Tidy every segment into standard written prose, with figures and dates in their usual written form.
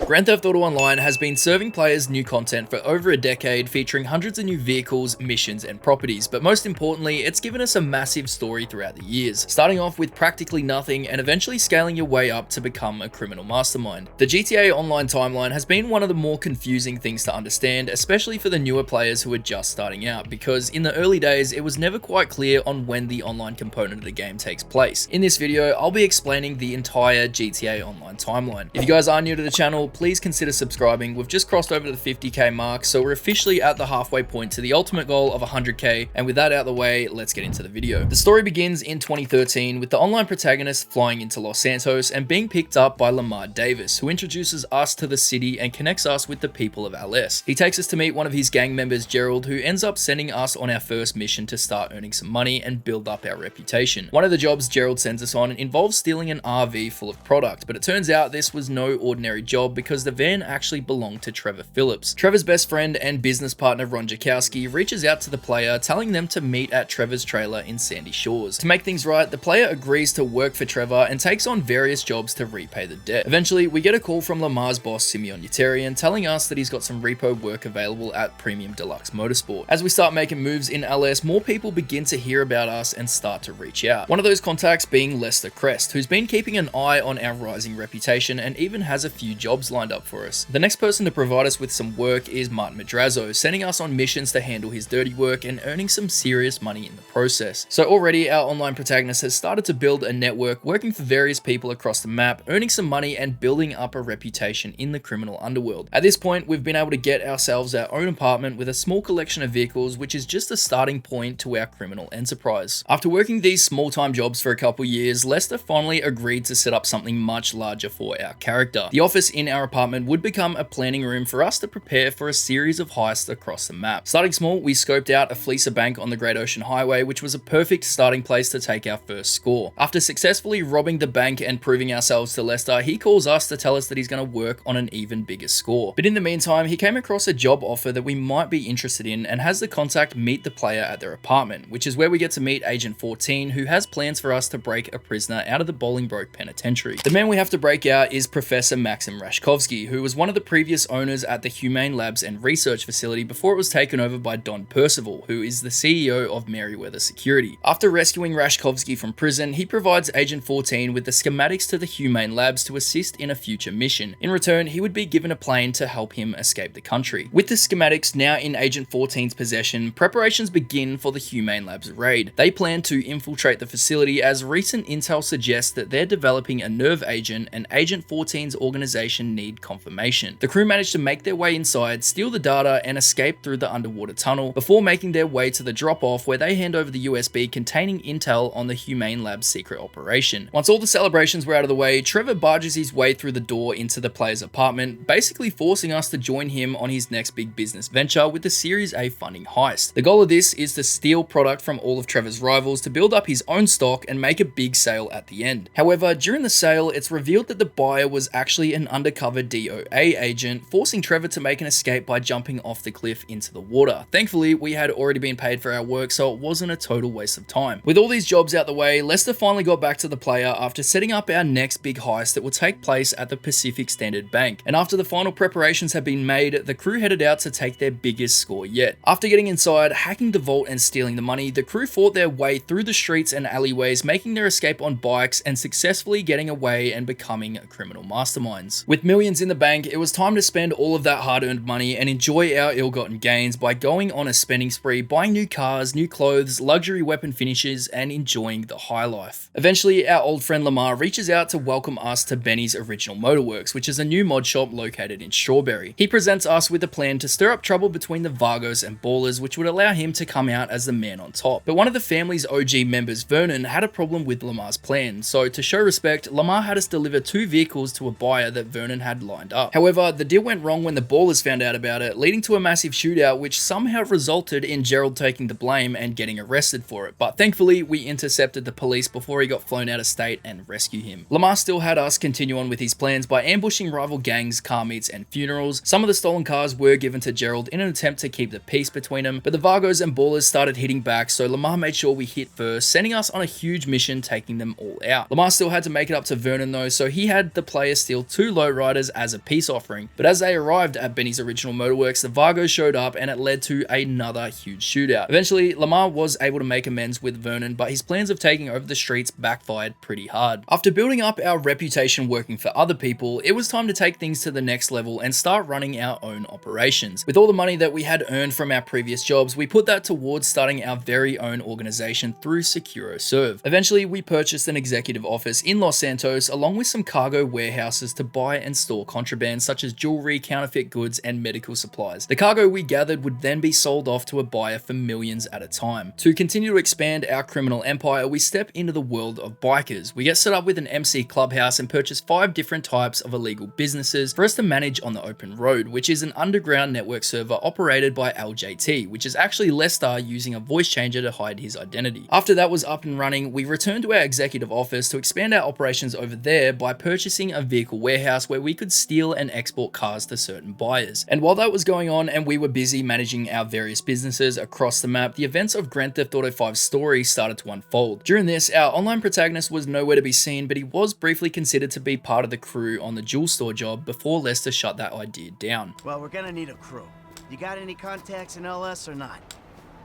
Grand Theft Auto Online has been serving players new content for over a decade, featuring hundreds of new vehicles, missions, and properties, but most importantly, it's given us a massive story throughout the years, starting off with practically nothing and eventually scaling your way up to become a criminal mastermind. The GTA Online timeline has been one of the more confusing things to understand, especially for the newer players who are just starting out, because in the early days, it was never quite clear on when the online component of the game takes place. In this video, I'll be explaining the entire GTA Online timeline. If you guys are new to the channel, please consider subscribing. We've just crossed over the 50k mark, so we're officially at the halfway point to the ultimate goal of 100k, and with that out of the way, let's get into the video. The story begins in 2013 with the online protagonist flying into Los Santos and being picked up by Lamar Davis, who introduces us to the city and connects us with the people of LS. He takes us to meet one of his gang members, Gerald, who ends up sending us on our first mission to start earning some money and build up our reputation. One of the jobs Gerald sends us on involves stealing an RV full of product, but it turns out this was no ordinary job because the van actually belonged to Trevor Phillips. Trevor's best friend and business partner Ron Jakowski reaches out to the player, telling them to meet at Trevor's trailer in Sandy Shores. To make things right, the player agrees to work for Trevor and takes on various jobs to repay the debt. Eventually, we get a call from Lamar's boss Simeon Yetarian telling us that he's got some repo work available at Premium Deluxe Motorsport. As we start making moves in LS, more people begin to hear about us and start to reach out. One of those contacts being Lester Crest, who's been keeping an eye on our rising reputation and even has a few jobs lined up for us. The next person to provide us with some work is Martin Madrazo, sending us on missions to handle his dirty work and earning some serious money in the process. So already our online protagonist has started to build a network, working for various people across the map, earning some money and building up a reputation in the criminal underworld. At this point, we've been able to get ourselves our own apartment with a small collection of vehicles, which is just a starting point to our criminal enterprise. After working these small-time jobs for a couple years, Lester finally agreed to set up something much larger for our character. The office in our apartment would become a planning room for us to prepare for a series of heists across the map. Starting small, we scoped out a Fleecer bank on the Great Ocean Highway, which was a perfect starting place to take our first score. After successfully robbing the bank and proving ourselves to Lester, he calls us to tell us that he's going to work on an even bigger score. But in the meantime, he came across a job offer that we might be interested in and has the contact meet the player at their apartment, which is where we get to meet Agent 14, who has plans for us to break a prisoner out of the Bolingbroke Penitentiary. The man we have to break out is Professor Maxim Rashkovsky, who was one of the previous owners at the Humane Labs and Research Facility before it was taken over by Don Percival, who is the CEO of Merryweather Security. After rescuing Rashkovsky from prison, he provides Agent 14 with the schematics to the Humane Labs to assist in a future mission. In return, he would be given a plane to help him escape the country. With the schematics now in Agent 14's possession, preparations begin for the Humane Labs raid. They plan to infiltrate the facility as recent intel suggests that they're developing a nerve agent and Agent 14's organization need confirmation. The crew manage to make their way inside, steal the data, and escape through the underwater tunnel before making their way to the drop-off where they hand over the USB containing intel on the Humane Lab's secret operation. Once all the celebrations were out of the way, Trevor barges his way through the door into the player's apartment, basically forcing us to join him on his next big business venture with the Series A funding heist. The goal of this is to steal product from all of Trevor's rivals to build up his own stock and make a big sale at the end. However, during the sale, it's revealed that the buyer was actually an undercover DOA agent, forcing Trevor to make an escape by jumping off the cliff into the water. Thankfully, we had already been paid for our work, so it wasn't a total waste of time. With all these jobs out the way, Lester finally got back to the player after setting up our next big heist that will take place at the Pacific Standard Bank. And after the final preparations had been made, the crew headed out to take their biggest score yet. After getting inside, hacking the vault and stealing the money, the crew fought their way through the streets and alleyways, making their escape on bikes and successfully getting away and becoming criminal masterminds. With millions in the bank, it was time to spend all of that hard-earned money and enjoy our ill-gotten gains by going on a spending spree, buying new cars, new clothes, luxury weapon finishes, and enjoying the high life. Eventually, our old friend Lamar reaches out to welcome us to Benny's Original Motorworks, which is a new mod shop located in Strawberry. He presents us with a plan to stir up trouble between the Vargos and Ballers, which would allow him to come out as the man on top. But one of the family's OG members, Vernon, had a problem with Lamar's plan, so to show respect, Lamar had us deliver 2 vehicles to a buyer that Vernon had lined up. However, the deal went wrong when the Ballers found out about it, leading to a massive shootout which somehow resulted in Gerald taking the blame and getting arrested for it. But thankfully, we intercepted the police before he got flown out of state and rescue him. Lamar still had us continue on with his plans by ambushing rival gangs, car meets, and funerals. Some of the stolen cars were given to Gerald in an attempt to keep the peace between them, but the Vargos and Ballers started hitting back, so Lamar made sure we hit first, sending us on a huge mission taking them all out. Lamar still had to make it up to Vernon though, so he had the player steal 2 Lowriders Lowriders as a peace offering. But as they arrived at Benny's original motorworks, the Vargos showed up and it led to another huge shootout. Eventually, Lamar was able to make amends with Vernon, but his plans of taking over the streets backfired pretty hard. After building up our reputation working for other people, it was time to take things to the next level and start running our own operations. With all the money that we had earned from our previous jobs, we put that towards starting our very own organization through SecuroServe. Eventually, we purchased an executive office in Los Santos along with some cargo warehouses to buy and store contraband such as jewelry, counterfeit goods, and medical supplies. The cargo we gathered would then be sold off to a buyer for millions at a time. To continue to expand our criminal empire, we step into the world of bikers. We get set up with an MC clubhouse and purchase 5 different types of illegal businesses for us to manage on the open road, which is an underground network server operated by LJT, which is actually Lester using a voice changer to hide his identity. After that was up and running, we returned to our executive office to expand our operations over there by purchasing a vehicle warehouse where we could steal and export cars to certain buyers. And while that was going on and we were busy managing our various businesses across the map, the events of Grand Theft Auto 5's story started to unfold. During this, our online protagonist was nowhere to be seen, but he was briefly considered to be part of the crew on the jewel store job before Lester shut that idea down. Well, we're gonna need a crew. You got any contacts in LS or not?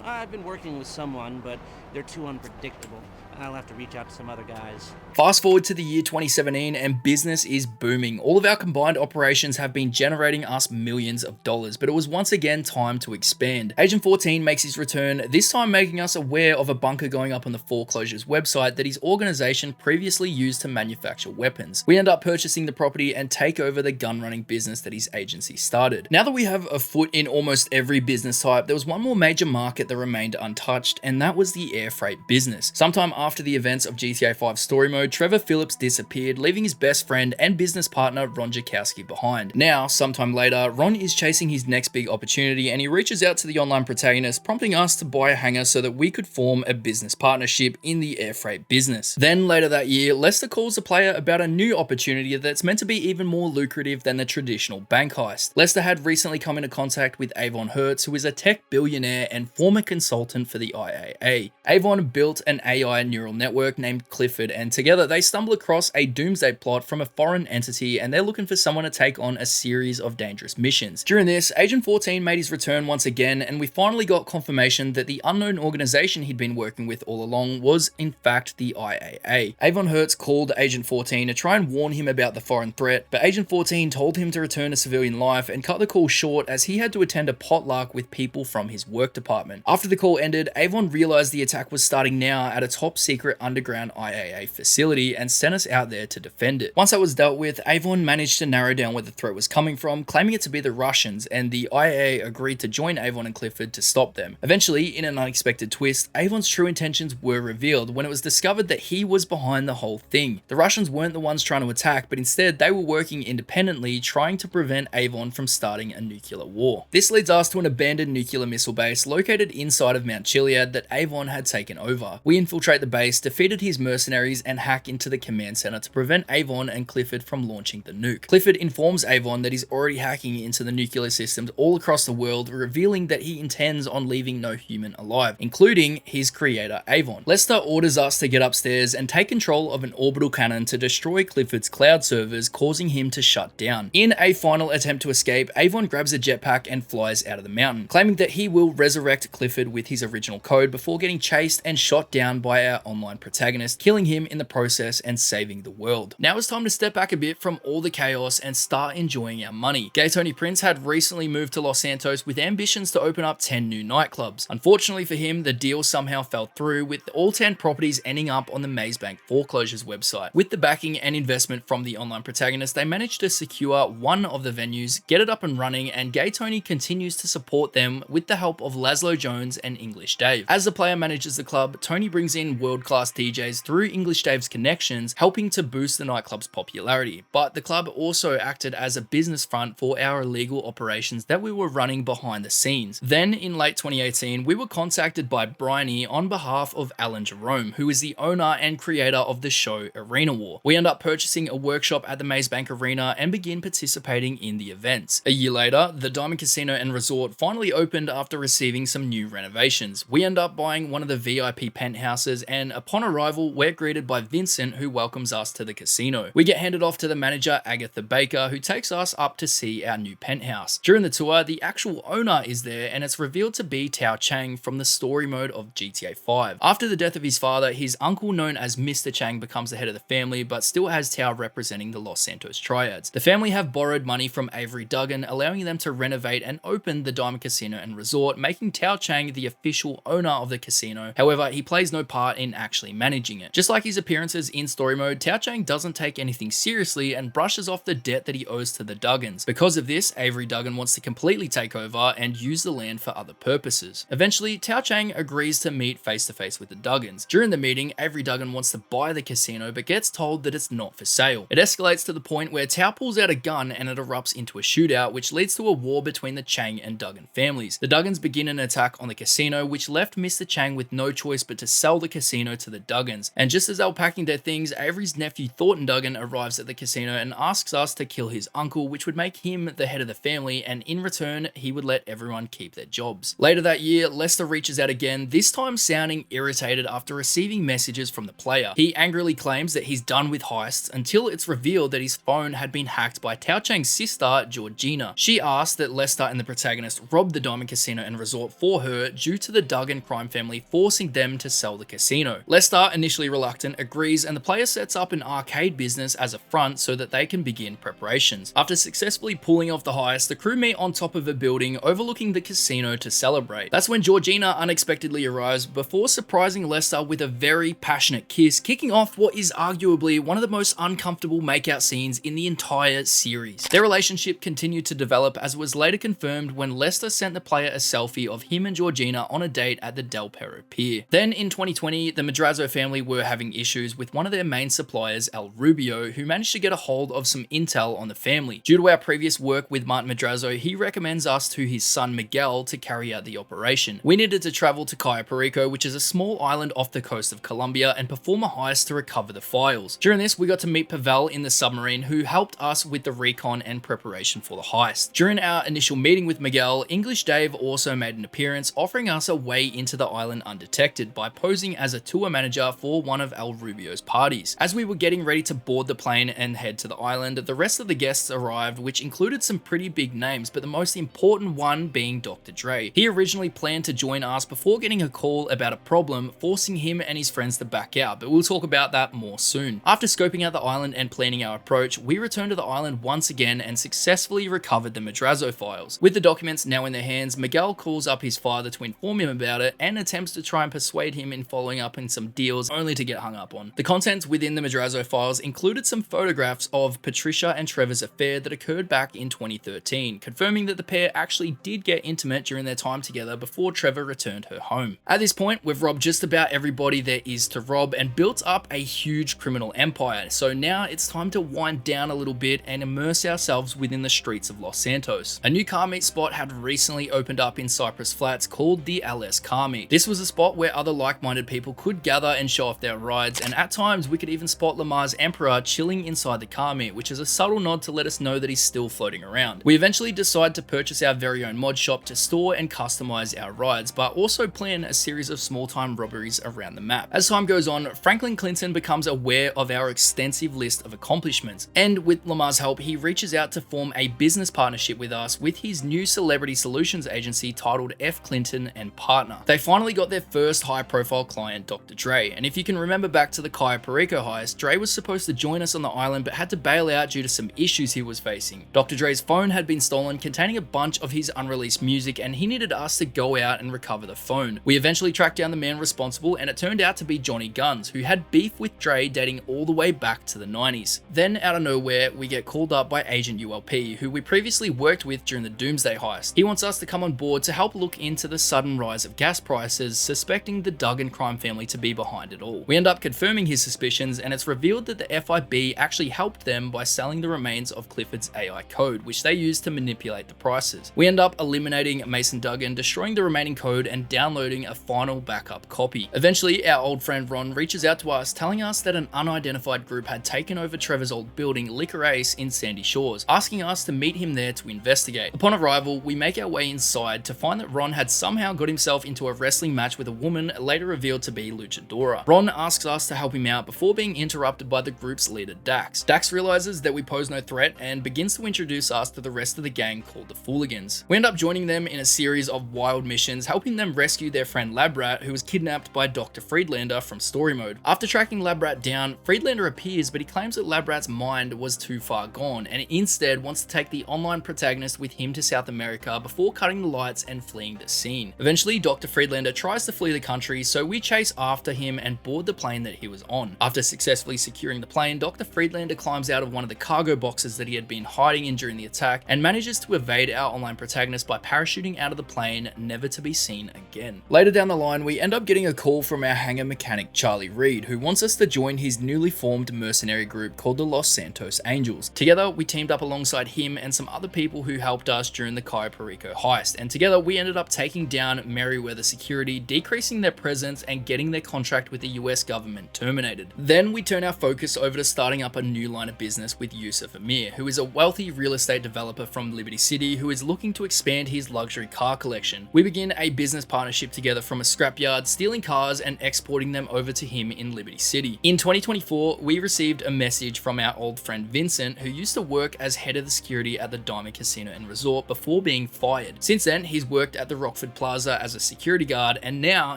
I've been working with someone, but they're too unpredictable. I'll have to reach out to some other guys. Fast forward to the year 2017 and business is booming. All of our combined operations have been generating us millions of dollars, but it was once again time to expand. Agent 14 makes his return, this time making us aware of a bunker going up on the Foreclosures website that his organization previously used to manufacture weapons. We end up purchasing the property and take over the gun running business that his agency started. Now that we have a foot in almost every business type, there was one more major market that remained untouched, and that was the air freight business. Sometime after the events of GTA 5 story mode, Trevor Phillips disappeared, leaving his best friend and business partner Ron Jakowski behind. Now, sometime later, Ron is chasing his next big opportunity and he reaches out to the online protagonist, prompting us to buy a hangar so that we could form a business partnership in the air freight business. Then later that year, Lester calls the player about a new opportunity that's meant to be even more lucrative than the traditional bank heist. Lester had recently come into contact with Avon Hertz, who is a tech billionaire and former consultant for the IAA. Avon built an AI neural network named Clifford, and together they stumble across a Doomsday plot from a foreign entity and they're looking for someone to take on a series of dangerous missions. During this, Agent 14 made his return once again, and we finally got confirmation that the unknown organization he'd been working with all along was in fact the IAA. Avon Hertz called Agent 14 to try and warn him about the foreign threat, but Agent 14 told him to return to civilian life and cut the call short as he had to attend a potluck with people from his work department. After the call ended, Avon realized the attack was starting now at a top secret underground IAA facility and sent us out there to defend it. Once that was dealt with, Avon managed to narrow down where the threat was coming from, claiming it to be the Russians, and the IAA agreed to join Avon and Clifford to stop them. Eventually, in an unexpected twist, Avon's true intentions were revealed when it was discovered that he was behind the whole thing. The Russians weren't the ones trying to attack, but instead they were working independently, trying to prevent Avon from starting a nuclear war. This leads us to an abandoned nuclear missile base located inside of Mount Chiliad that Avon had taken over. We infiltrate the base, defeated his mercenaries, and hack into the command center to prevent Avon and Clifford from launching the nuke. Clifford informs Avon that he's already hacking into the nuclear systems all across the world, revealing that he intends on leaving no human alive, including his creator Avon. Lester orders us to get upstairs and take control of an orbital cannon to destroy Clifford's cloud servers, causing him to shut down. In a final attempt to escape, Avon grabs a jetpack and flies out of the mountain, claiming that he will resurrect Clifford with his original code before getting chased and shot down by our online protagonist, killing him in the process and saving the world. Now it's time to step back a bit from all the chaos and start enjoying our money. Gay Tony Prince had recently moved to Los Santos with ambitions to open up 10 new nightclubs. Unfortunately for him, the deal somehow fell through, with all 10 properties ending up on the Maze Bank Foreclosures website. With the backing and investment from the online protagonist, they managed to secure one of the venues, get it up and running, and Gay Tony continues to support them with the help of Laszlo Jones and English Dave. As the player manages the club, Tony brings in world-class DJs through English Dave's connections, helping to boost the nightclub's popularity. But the club also acted as a business front for our illegal operations that we were running behind the scenes. Then, in late 2018, we were contacted by Bryony on behalf of Alan Jerome, who is the owner and creator of the show Arena War. We end up purchasing a workshop at the Maze Bank Arena and begin participating in the events. A year later, the Diamond Casino and Resort finally opened after receiving some new renovations. We end up buying one of the VIP penthouses and and upon arrival, we're greeted by Vincent, who welcomes us to the casino. We get handed off to the manager, Agatha Baker, who takes us up to see our new penthouse. During the tour, the actual owner is there, and it's revealed to be Tao Chang from the story mode of GTA 5. After the death of his father, his uncle, known as Mr. Chang, becomes the head of the family, but still has Tao representing the Los Santos Triads. The family have borrowed money from Avery Duggan, allowing them to renovate and open the Diamond Casino and Resort, making Tao Chang the official owner of the casino. However, he plays no part in actually managing it. Just like his appearances in story mode, Tao Chang doesn't take anything seriously and brushes off the debt that he owes to the Duggans. Because of this, Avery Duggan wants to completely take over and use the land for other purposes. Eventually, Tao Chang agrees to meet face to face with the Duggans. During the meeting, Avery Duggan wants to buy the casino but gets told that it's not for sale. It escalates to the point where Tao pulls out a gun and it erupts into a shootout, which leads to a war between the Chang and Duggan families. The Duggans begin an attack on the casino, which left Mr. Chang with no choice but to sell the casino to the Duggans. And just as they were packing their things, Avery's nephew Thornton Duggan arrives at the casino and asks us to kill his uncle, which would make him the head of the family, and in return, he would let everyone keep their jobs. Later that year, Lester reaches out again, this time sounding irritated after receiving messages from the player. He angrily claims that he's done with heists until it's revealed that his phone had been hacked by Tao Chang's sister, Georgina. She asked that Lester and the protagonist rob the Diamond Casino and Resort for her due to the Duggan crime family forcing them to sell the casino. Lester, initially reluctant, agrees, and the player sets up an arcade business as a front so that they can begin preparations. After successfully pulling off the heist, the crew meet on top of a building overlooking the casino to celebrate. That's when Georgina unexpectedly arrives before surprising Lester with a very passionate kiss, kicking off what is arguably one of the most uncomfortable makeout scenes in the entire series. Their relationship continued to develop, as it was later confirmed when Lester sent the player a selfie of him and Georgina on a date at the Del Perro Pier. Then in 2020, the Madrazo family were having issues with one of their main suppliers, El Rubio, who managed to get a hold of some intel on the family. Due to our previous work with Martin Madrazo, he recommends us to his son Miguel to carry out the operation. We needed to travel to Cayo Perico, which is a small island off the coast of Colombia, and perform a heist to recover the files. During this, we got to meet Pavel in the submarine, who helped us with the recon and preparation for the heist. During our initial meeting with Miguel, English Dave also made an appearance, offering us a way into the island undetected by posing as a tour manager for one of El Rubio's parties. As we were getting ready to board the plane and head to the island, the rest of the guests arrived, which included some pretty big names, but the most important one being Dr. Dre. He originally planned to join us before getting a call about a problem, forcing him and his friends to back out, but we'll talk about that more soon. After scoping out the island and planning our approach, we returned to the island once again and successfully recovered the Madrazo files. With the documents now in their hands, Miguel calls up his father to inform him about it and attempts to try and persuade him in following up in some deals, only to get hung up on. The contents within the Madrazo files included some photographs of Patricia and Trevor's affair that occurred back in 2013, confirming that the pair actually did get intimate during their time together before Trevor returned her home. At this point, we've robbed just about everybody there is to rob and built up a huge criminal empire, so now it's time to wind down a little bit and immerse ourselves within the streets of Los Santos. A new car meet spot had recently opened up in Cypress Flats called the LS Car Meet. This was a spot where other like-minded people could gather and show off their rides, and at times we could even spot Lamar's Emperor chilling inside the car meet, which is a subtle nod to let us know that he's still floating around. We eventually decide to purchase our very own mod shop to store and customize our rides, but also plan a series of small-time robberies around the map. As time goes on, Franklin Clinton becomes aware of our extensive list of accomplishments, and with Lamar's help, he reaches out to form a business partnership with us with his new celebrity solutions agency titled F. Clinton and Partner. They finally got their first high-profile client, Dr. Dre, and if you can remember back to the Cayo Perico heist, Dre was supposed to join us on the island but had to bail out due to some issues he was facing. Dr. Dre's phone had been stolen, containing a bunch of his unreleased music, and he needed us to go out and recover the phone. We eventually tracked down the man responsible, and it turned out to be Johnny Guns, who had beef with Dre dating all the way back to the 90s. Then, out of nowhere, we get called up by Agent ULP, who we previously worked with during the Doomsday heist. He wants us to come on board to help look into the sudden rise of gas prices, suspecting the Duggan crime family to be behind it all. We end up confirming his suspicions, and it's revealed that the FIB actually helped them by selling the remains of Clifford's AI code, which they used to manipulate the prices. We end up eliminating Mason Duggan, destroying the remaining code, and downloading a final backup copy. Eventually, our old friend Ron reaches out to us, telling us that an unidentified group had taken over Trevor's old building, Liquor Ace, in Sandy Shores, asking us to meet him there to investigate. Upon arrival, we make our way inside to find that Ron had somehow got himself into a wrestling match with a woman later revealed to be WWE luchadora. Ron asks us to help him out before being interrupted by the group's leader Dax. Dax realizes that we pose no threat and begins to introduce us to the rest of the gang called the Fooligans. We end up joining them in a series of wild missions, helping them rescue their friend Labrat, who was kidnapped by Dr. Friedlander from story mode. After tracking Labrat down, Friedlander appears, but he claims that Labrat's mind was too far gone and instead wants to take the online protagonist with him to South America before cutting the lights and fleeing the scene. Eventually, Dr. Friedlander tries to flee the country, so we chase after him and board the plane that he was on. After successfully securing the plane, Dr. Friedlander climbs out of one of the cargo boxes that he had been hiding in during the attack and manages to evade our online protagonist by parachuting out of the plane, never to be seen again. Later down the line, we end up getting a call from our hangar mechanic Charlie Reed, who wants us to join his newly formed mercenary group called the Los Santos Angels. Together, we teamed up alongside him and some other people who helped us during the Cayo Perico heist, and together we ended up taking down Merryweather Security, decreasing their presence and getting their contract with the US government terminated. Then we turn our focus over to starting up a new line of business with Yusuf Amir, who is a wealthy real estate developer from Liberty City who is looking to expand his luxury car collection. We begin a business partnership together from a scrapyard, stealing cars and exporting them over to him in Liberty City. In 2024, we received a message from our old friend Vincent, who used to work as head of the security at the Diamond Casino and Resort before being fired. Since then, he's worked at the Rockford Plaza as a security guard, and now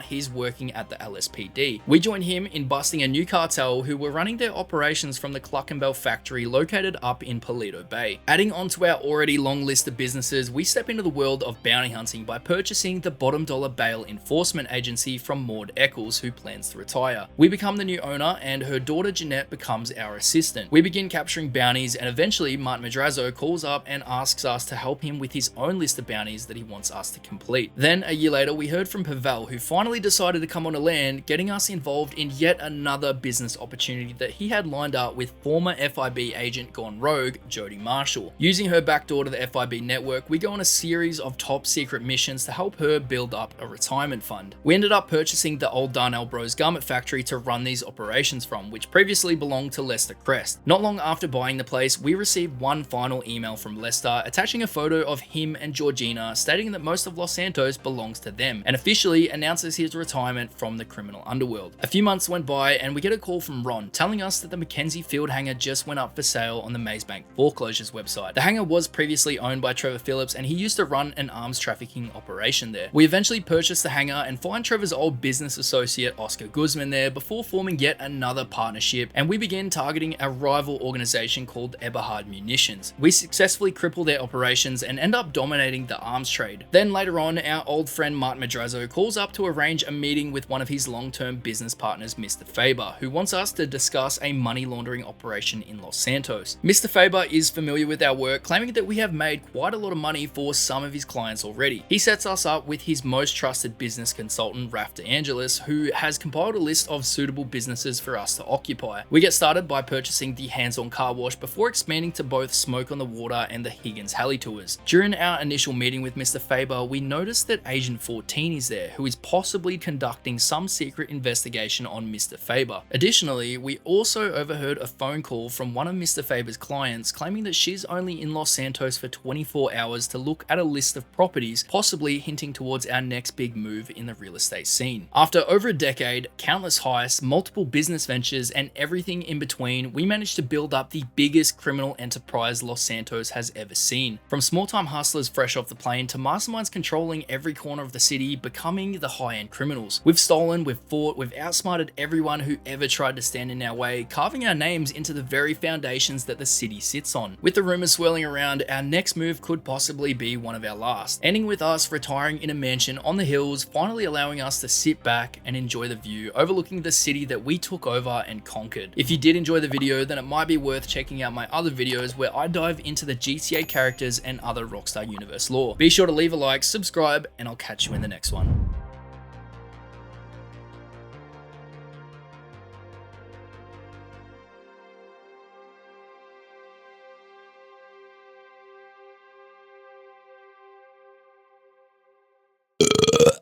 he's working at the LSPD. We join him in busting a new cartel who were running their operations from the Cluckenbell factory located up in Paleto Bay. Adding on to our already long list of businesses, we step into the world of bounty hunting by purchasing the bottom dollar bail enforcement agency from Maud Eccles, who plans to retire. We become the new owner, and her daughter Jeanette becomes our assistant. We begin capturing bounties, and eventually Martin Madrazo calls up and asks us to help him with his own list of bounties that he wants us to complete. Then a year later, we heard from Pavel, who finally decided to come on to land, getting us involved in yet another business opportunity that he had lined up with former FIB agent gone rogue, Jody Marshall. Using her backdoor to the FIB network, we go on a series of top secret missions to help her build up a retirement fund. We ended up purchasing the old Darnell Bros garment factory to run these operations from, which previously belonged to Lester Crest. Not long after buying the place, we received one final email from Lester attaching a photo of him and Georgina, stating that most of Los Santos belongs to them, and officially announces his retirement from the criminal underworld. A few months went by and we get a call from Ron telling us that the Mackenzie Field hangar just went up for sale on the Mazebank foreclosures website. The hangar was previously owned by Trevor Phillips, and he used to run an arms trafficking operation there. We eventually purchased the hangar and find Trevor's old business associate Oscar Guzman there before forming yet another partnership, and we begin targeting a rival organization called Eberhard Munitions. We successfully cripple their operations and end up dominating the arms trade. Then later on, our old friend Martin Madrazo calls up to arrange a meeting with one of his long-term business partners, Mr. Faber, who wants us to discuss a money laundering operation in Los Santos. Mr. Faber is familiar with our work, claiming that we have made quite a lot of money for some of his clients already. He sets us up with his most trusted business consultant, Raf DeAngelis, who has compiled a list of suitable businesses for us to occupy. We get started by purchasing the Hands-On Car Wash before expanding to both Smoke on the Water and the Higgins Heli Tours. During our initial meeting with Mr. Faber, we noticed that Agent 14 is there, who is possibly conducting some secret investigation on Mr. Faber. Additionally, we also overheard a phone call from one of Mr. Faber's clients claiming that she's only in Los Santos for 24 hours to look at a list of properties, possibly hinting towards our next big move in the real estate scene. After over a decade, countless heists, multiple business ventures, and everything in between, we managed to build up the biggest criminal enterprise Los Santos has ever seen. From small-time hustlers fresh off the plane to masterminds controlling every corner of the city, becoming the high-end criminals. We've stolen, we've fought, we've outsmarted everyone who ever tried to stand in our way, carving our names into the very foundations that the city sits on. With the rumors swirling around, our next move could possibly be one of our last, ending with us retiring in a mansion on the hills, finally allowing us to sit back and enjoy the view overlooking the city that we took over and conquered. If you did enjoy the video, then it might be worth checking out my other videos where I dive into the GTA characters and other Rockstar Universe lore. Be sure to leave a like, subscribe, and I'll catch you in the next one.